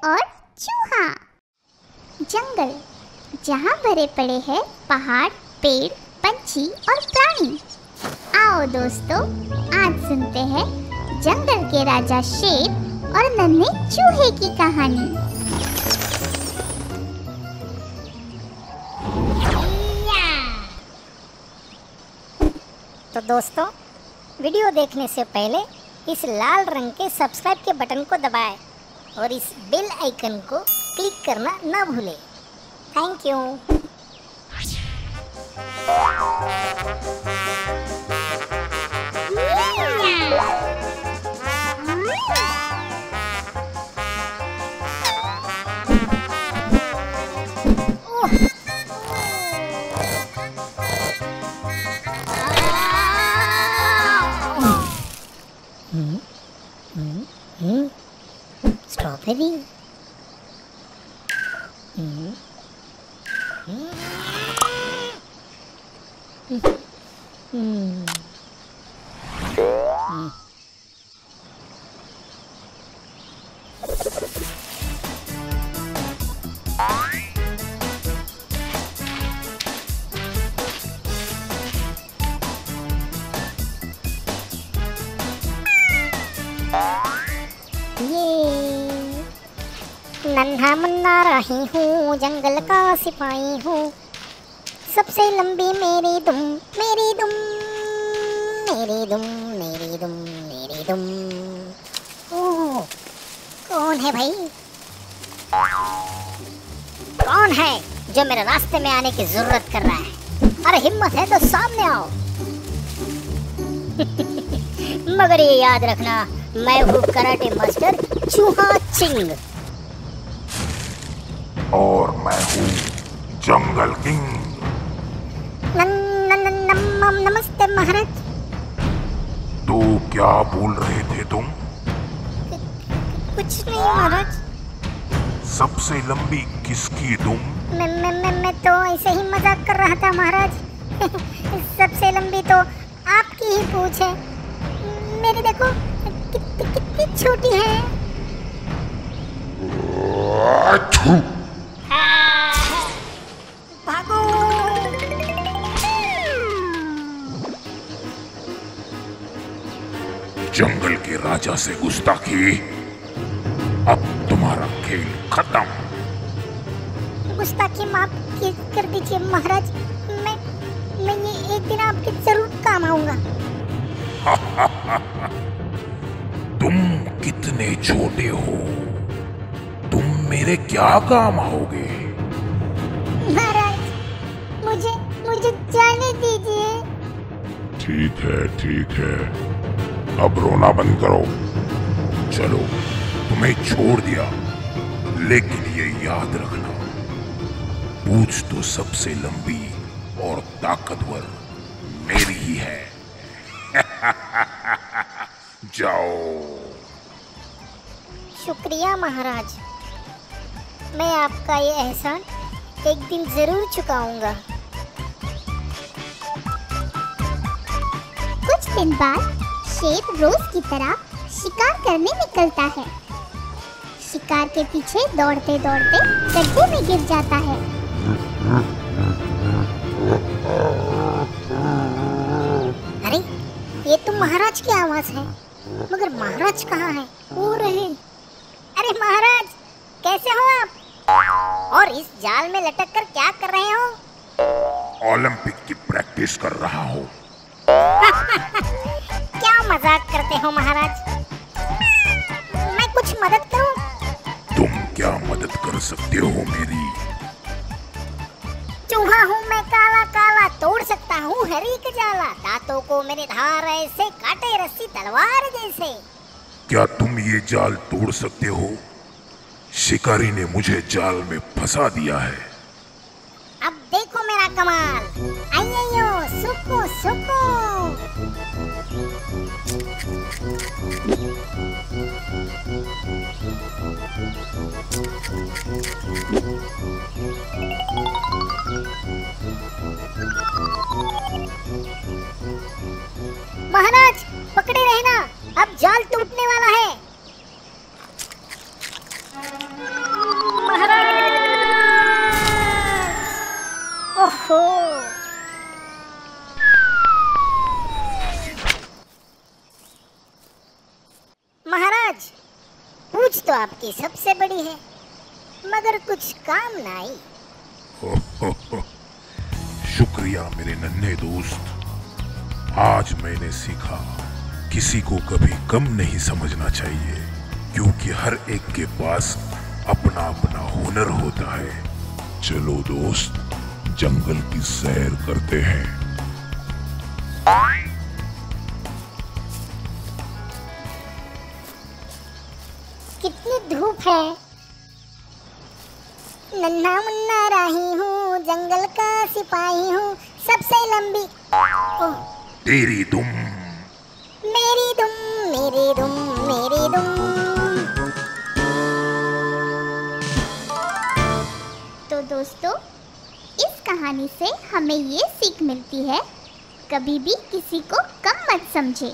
और चूहा। जंगल जहाँ भरे पड़े हैं पहाड़, पेड़, पंछी और प्राणी। आओ दोस्तों, आज सुनते हैं जंगल के राजा शेर और नन्हे चूहे की कहानी। तो दोस्तों, वीडियो देखने से पहले इस लाल रंग के सब्सक्राइब के बटन को दबाएं और इस बेल आइकन को क्लिक करना ना भूलें। Thank you. स्ट्रॉबेरी। नन्हा मुन्ना राही हूँ, जंगल का सिपाही हूँ। सबसे लंबी मेरी दुम, मेरी दुम, मेरी दुम, मेरी दुम, मेरी दुम। ओह, कौन है भाई? कौन है जो मेरे रास्ते में आने की जरूरत कर रहा है? अरे हिम्मत है तो सामने आओ। मगर ये याद रखना, मैं हूँ कराटे मास्टर चूहा चिंग। और मैं हूँ जंगल किंग। नमस्ते महाराज। तो क्या बोल रहे थे तुम? कुछ नहीं महाराज। सबसे लंबी किसकी दुम? मैं तो ऐसे ही मजाक कर रहा था महाराज। सबसे लंबी तो आपकी ही पूंछ है। मेरी देखो कितनी छोटी है। भागो। जंगल के राजा से गुस्ताखी, अब तुम्हारा खेल खत्म। गुस्ताखी माफ कर दीजिए महाराज। मैं ये एक दिन आपके जरूर काम आऊंगा। तुम कितने छोटे हो, तुम मेरे क्या काम आओगे? महाराज, मुझे जाने दीजिए। ठीक है, अब रोना बंद करो। चलो, तुम्हें छोड़ दिया, लेकिन ये याद रखना, पूंछ तो सबसे लंबी और ताकतवर मेरी ही है। जाओ। शुक्रिया महाराज, मैं आपका ये एहसान एक दिन जरूर चुकाऊंगा। कुछ दिन बाद शेर रोज की तरह शिकार करने निकलता है। शिकार के पीछे दौड़ते दौड़ते गड्ढे में गिर जाता है। अरे, ये तो महाराज की आवाज है, मगर महाराज कहाँ है? वो रहे। अरे महाराज, कैसे हो आप? और इस जाल में लटक कर क्या कर रहे हो? ओलंपिक की प्रैक्टिस कर रहा हूँ। क्या मजाक करते हो महाराज? मैं कुछ मदद करूं? तुम क्या मदद कर सकते हो मेरी? चूहा हूँ मैं, काला काला तोड़ सकता हूँ हर एक जाला। दांतों को मेरे धार ऐसे, काटे रस्सी तलवार जैसे। क्या तुम ये जाल तोड़ सकते हो? शिकारी ने मुझे जाल में फंसा दिया है। अब देखो मेरा कमाल। आइयो, सुको सुको। महाराज पकड़े रहना, अब जाल टूटने वाला है। पूछ तो आपकी सबसे बड़ी है, मगर कुछ काम ना आई। शुक्रिया मेरे नन्हे दोस्त। आज मैंने सीखा किसी को कभी कम नहीं समझना चाहिए, क्योंकि हर एक के पास अपना अपना हुनर होता है। चलो दोस्त, जंगल की सैर करते हैं। कितनी धूप है। नन्हा मुन्ना राही हूँ, जंगल का सिपाही हूँ, सबसे लंबी। ओह, तेरी दुम। मेरी दुम, मेरी दुम, मेरी दुम। तो दोस्तों, इस कहानी से हमें ये सीख मिलती है, कभी भी किसी को कम मत समझे।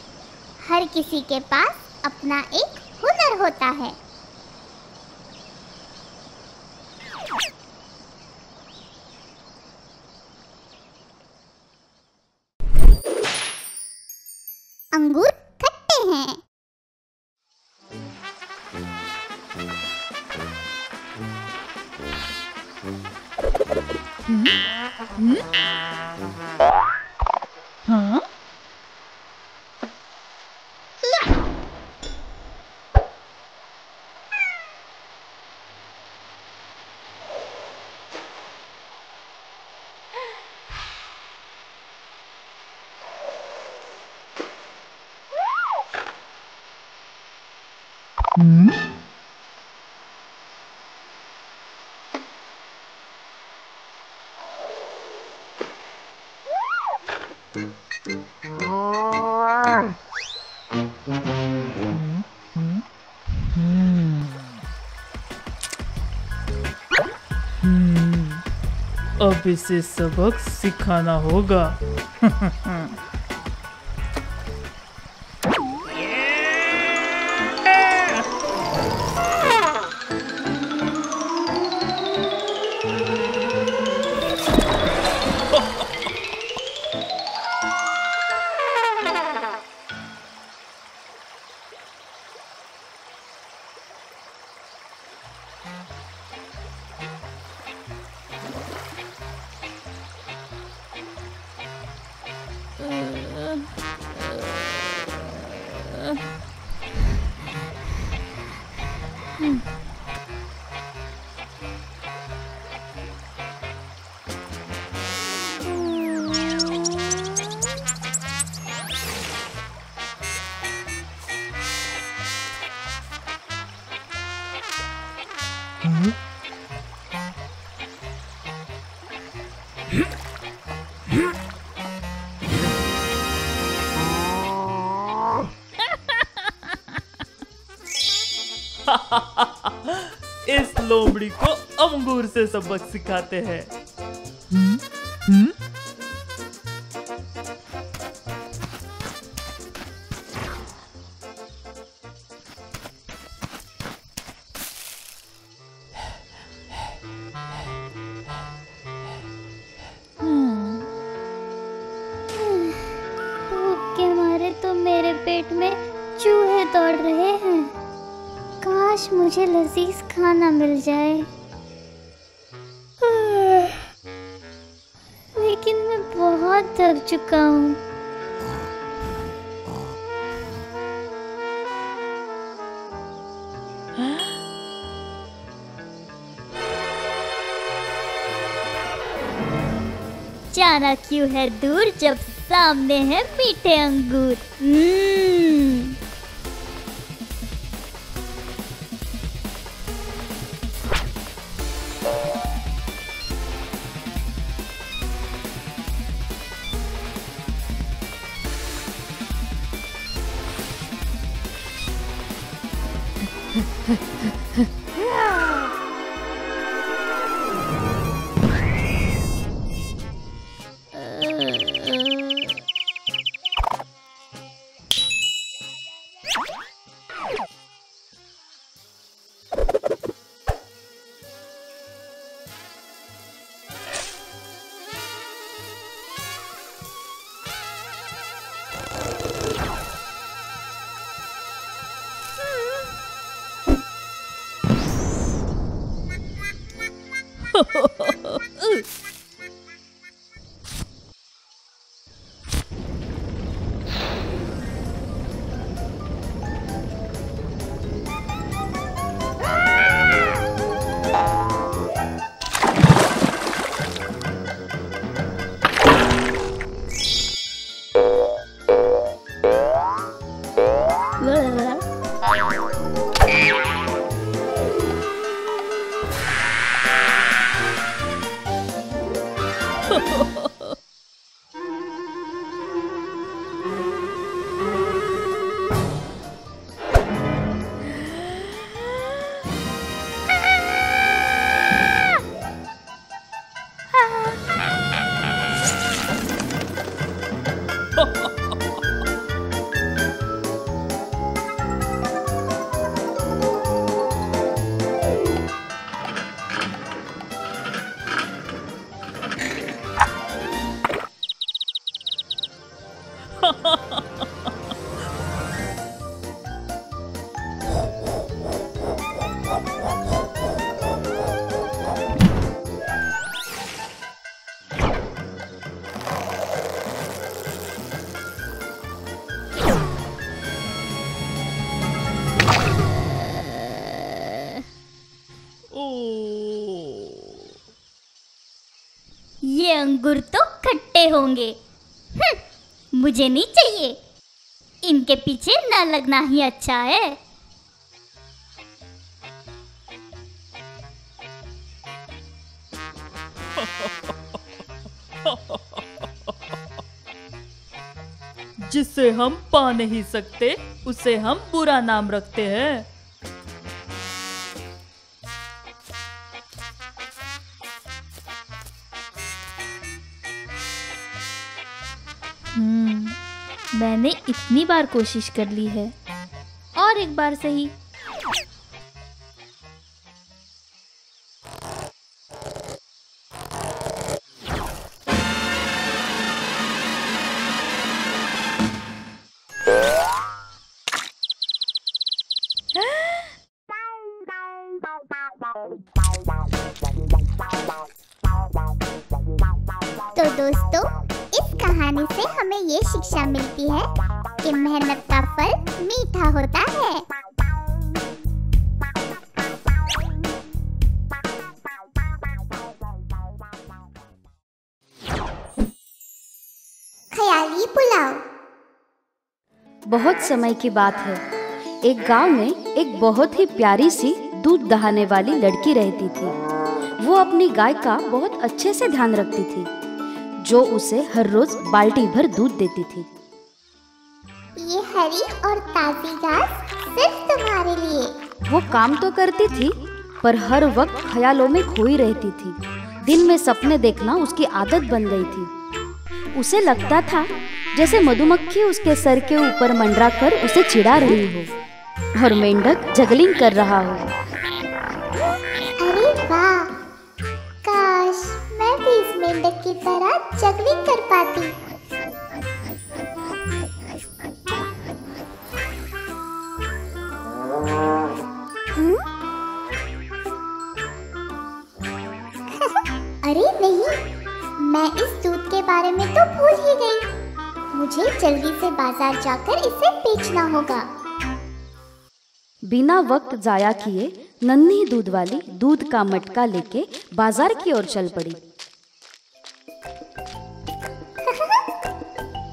हर किसी के पास अपना एक हुनर होता है। अंगूर खट्टे हैं। हाँ? अब इसे सबक सिखाना होगा। इस लोमड़ी को अंगूर से सबक सिखाते हैं। भूख के मारे तो मेरे पेट में चूहे दौड़ रहे हैं। काश मुझे लजीज खाना मिल जाए। लेकिन मैं बहुत थक चुका हूँ। जाना क्यों है दूर जब सामने है मीठे अंगूर। ये अंगूर तो खट्टे होंगे। मुझे नहीं चाहिए। इनके पीछे ना लगना ही अच्छा है। जिसे हम पा नहीं सकते उसे हम बुरा नाम रखते हैं। मैंने इतनी बार कोशिश कर ली है, और एक बार सही। तो दोस्तों, इस कहानी से हमें ये शिक्षा मिलती है कि मेहनत का फल मीठा होता है। ख्याली पुलाव। बहुत समय की बात है। एक गांव में एक बहुत ही प्यारी सी दूध दहाने वाली लड़की रहती थी। वो अपनी गाय का बहुत अच्छे से ध्यान रखती थी, जो उसे हर रोज बाल्टी भर दूध देती थी। ये हरी और ताजी घास सिर्फ तुम्हारे लिए। वो काम तो करती थी, पर हर वक्त ख्यालों में खोई रहती थी। दिन में सपने देखना उसकी आदत बन गई थी। उसे लगता था जैसे मधुमक्खी उसके सर के ऊपर मंडरा कर उसे चिढ़ा रही हो और मेंढक जगलिंग कर रहा हो। अरे वाह, काश मैं भी इस मेंढक की तरह जगलिंग कर पाती। अरे नहीं, मैं इस दूध के बारे में तो भूल ही गई। मुझे जल्दी से बाजार जाकर इसे बेचना होगा। बिना वक्त जाया किए नन्ही दूध वाली दूध का मटका लेके बाजार की ओर चल पड़ी।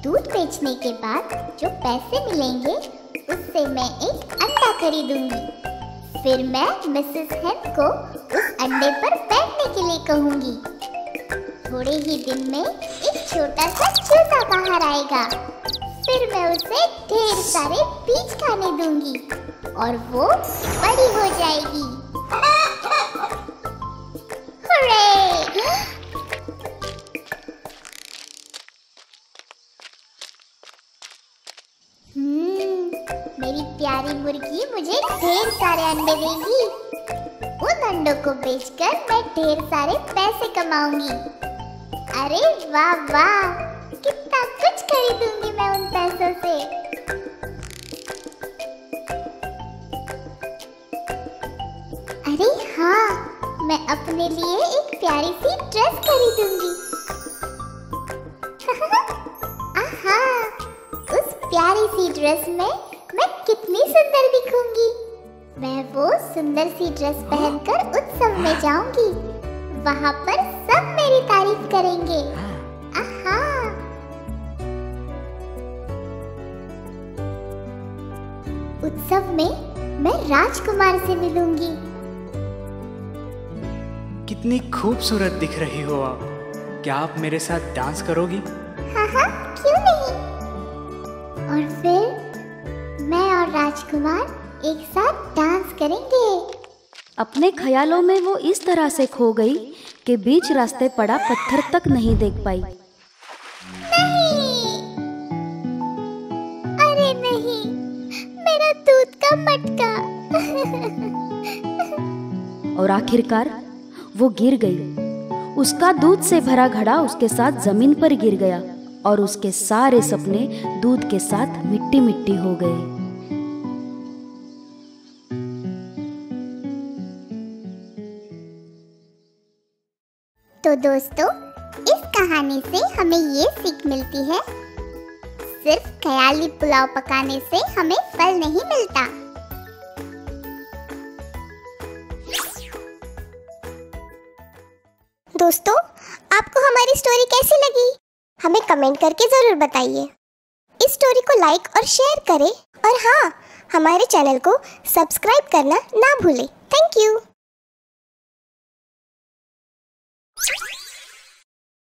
दूध बेचने के बाद जो पैसे मिलेंगे उससे मैं एक अंडा खरीदूंगी। फिर मैं मिसेस हेन को उस अंडे पर बैठने के लिए कहूंगी। थोड़े ही दिन में एक छोटा सा चूजा बाहर आएगा। फिर मैं उसे ढेर सारे बीज खाने दूंगी और वो बड़ी हो जाएगी। हुर्रे! मेरी प्यारी मुर्गी मुझे ढेर सारे अंडे देगी। उन अंडों को बेचकर मैं ढेर सारे पैसे कमाऊंगी। अरे वाह वाह, कितना कुछ खरीदूंगी मैं उन पैसों से। अरे हाँ, मैं अपने लिए एक प्यारी सी ड्रेस खरीदूंगी। आहा, उस प्यारी सी ड्रेस में मैं कितनी सुंदर दिखूंगी। मैं वो सुंदर सी ड्रेस पहनकर उत्सव में जाऊंगी। वहाँ पर सब मेरी तारीफ करेंगे। आहा। उत्सव में मैं राजकुमार से मिलूंगी। कितनी खूबसूरत दिख रही हो आप। क्या आप मेरे साथ डांस करोगी? हाँ हाँ, क्यों नहीं। और फिर मैं और राजकुमार एक साथ डांस करेंगे। अपने ख्यालों में वो इस तरह से खो गई कि बीच रास्ते पड़ा पत्थर तक नहीं देख पाई। नहीं, अरे नहीं, मेरा दूध का मटका। और आखिरकार वो गिर गई। उसका दूध से भरा घड़ा उसके साथ जमीन पर गिर गया और उसके सारे सपने दूध के साथ मिट्टी मिट्टी हो गए। तो दोस्तों, इस कहानी से हमें ये सीख मिलती है, सिर्फ ख्याली पुलाव पकाने से हमें फल नहीं मिलता। दोस्तों, आपको हमारी स्टोरी कैसी लगी? हमें कमेंट करके जरूर बताइए। इस स्टोरी को लाइक और शेयर करें और हाँ, हमारे चैनल को सब्सक्राइब करना ना भूलें। Thank you.